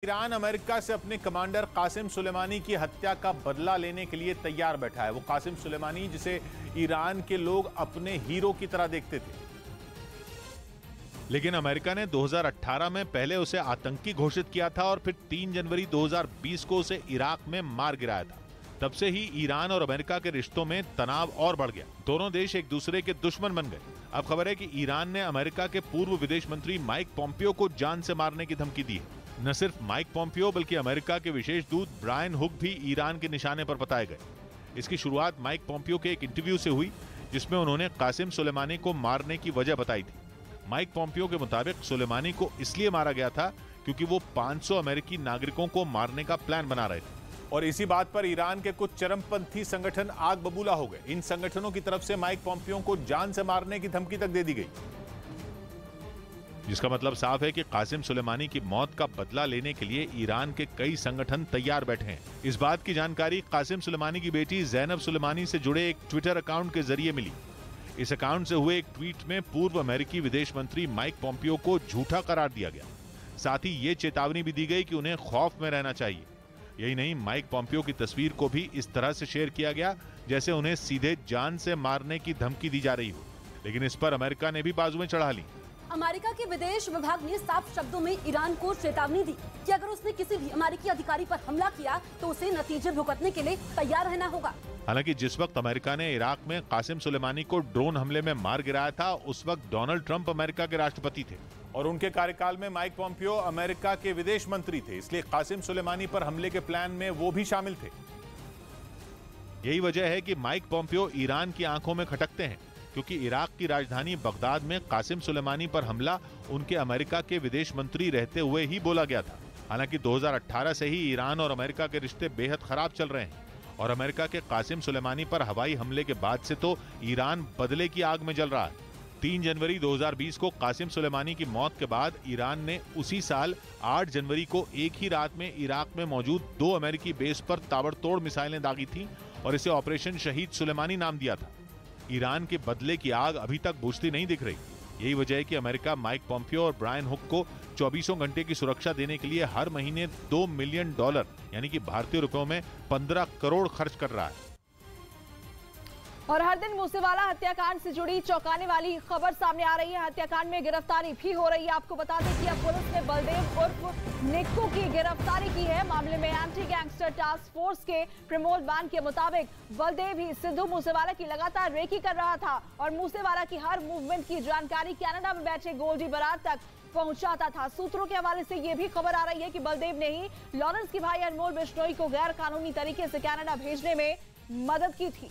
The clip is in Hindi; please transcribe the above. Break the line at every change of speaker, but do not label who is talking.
ईरान अमेरिका से अपने कमांडर कासिम सुलेमानी की हत्या का बदला लेने के लिए तैयार बैठा है। वो कासिम सुलेमानी जिसे ईरान के लोग अपने हीरो की तरह देखते थे, लेकिन अमेरिका ने 2018 में पहले उसे आतंकी घोषित किया था और फिर 3 जनवरी 2020 को उसे इराक में मार गिराया था। तब से ही ईरान और अमेरिका के रिश्तों में तनाव और बढ़ गया। दोनों देश एक दूसरे के दुश्मन बन गए। अब खबर है कि ईरान ने अमेरिका के पूर्व विदेश मंत्री माइक पॉम्पियो को जान से मारने की धमकी दी है। न सिर्फ माइक पॉम्पियो बल्कि अमेरिका के विशेष दूत ब्रायन हुक भी ईरान के निशाने पर बताए गए। इसकी शुरुआत माइक पॉम्पियो के एक इंटरव्यू से हुई, जिसमें उन्होंने कासिम सुलेमानी को मारने की वजह बताई थी। माइक पॉम्पियो के मुताबिक सुलेमानी को इसलिए मारा गया था क्योंकि वो 500 अमेरिकी नागरिकों को मारने का प्लान बना रहे थे। और इसी बात पर ईरान के कुछ चरमपंथी संगठन आग बबूला हो गए। इन संगठनों की तरफ से माइक पॉम्पियो को जान से मारने की धमकी तक दे दी गई, जिसका मतलब साफ है कि कासिम सुलेमानी की मौत का बदला लेने के लिए ईरान के कई संगठन तैयार बैठे हैं। इस बात की जानकारी कासिम सुलेमानी की बेटी जैनब सुलेमानी से जुड़े एक ट्विटर अकाउंट के जरिए मिली। इस अकाउंट से हुए एक ट्वीट में पूर्व अमेरिकी विदेश मंत्री माइक पॉम्पियो को झूठा करार दिया गया। साथ ही ये चेतावनी भी दी गई कि उन्हें खौफ में रहना चाहिए। यही नहीं, माइक पॉम्पियो की तस्वीर को भी इस तरह से शेयर किया गया जैसे उन्हें सीधे जान से मारने की धमकी दी जा रही हो। लेकिन इस पर अमेरिका ने भी बाजुएं चढ़ा ली।
अमेरिका के विदेश विभाग ने साफ शब्दों में ईरान को चेतावनी दी कि अगर उसने किसी भी अमेरिकी अधिकारी पर हमला किया तो उसे नतीजे भुगतने के लिए तैयार रहना होगा।
हालांकि जिस वक्त अमेरिका ने इराक में कासिम सुलेमानी को ड्रोन हमले में मार गिराया था, उस वक्त डोनाल्ड ट्रंप अमेरिका के राष्ट्रपति थे और उनके कार्यकाल में माइक पॉम्पियो अमेरिका के विदेश मंत्री थे। इसलिए कासिम सुलेमानी पर हमले के प्लान में वो भी शामिल थे। यही वजह है कि माइक पॉम्पियो ईरान की आंखों में खटकते हैं, क्योंकि इराक की राजधानी बगदाद में कासिम सुलेमानी पर हमला उनके अमेरिका के विदेश मंत्री रहते हुए ही बोला गया था। हालांकि 2018 से ही ईरान और अमेरिका के रिश्ते बेहद खराब चल रहे हैं और अमेरिका के कासिम सुलेमानी पर हवाई हमले के बाद से तो ईरान बदले की आग में जल रहा है। 3 जनवरी 2020 को कासिम सुलेमानी की मौत के बाद ईरान ने उसी साल 8 जनवरी को एक ही रात में इराक में मौजूद 2 अमेरिकी बेस पर ताबड़तोड़ मिसाइलें दागी थीं और इसे ऑपरेशन शहीद सुलेमानी नाम दिया था। ईरान के बदले की आग अभी तक बुझती नहीं दिख रही। यही वजह है कि अमेरिका माइक पॉम्पियो और ब्रायन हुक को 24 घंटे की सुरक्षा देने के लिए हर महीने $2 मिलियन यानी कि भारतीय रुपयों में 15 करोड़ खर्च कर रहा है।
और हर दिन मूसेवाला हत्याकांड से जुड़ी चौंकाने वाली खबर सामने आ रही है। हत्याकांड में गिरफ्तारी भी हो रही है। आपको बता दें कि अब पुलिस ने बलदेव उर्फ निक्कू की गिरफ्तारी की है। मामले में एंटी गैंगस्टर टास्क फोर्स के प्रमोद बान के मुताबिक बलदेव ही सिद्धू मूसेवाला की लगातार रेकी कर रहा था और मूसेवाला की हर मूवमेंट की जानकारी कनाडा में बैठे गोल्डी बरार तक पहुंचाता था। सूत्रों के हवाले से यह भी खबर आ रही है कि बलदेव ने ही लॉरेंस के भाई अनमोल बिश्नोई को गैर कानूनी तरीके से कनाडा भेजने में मदद की थी।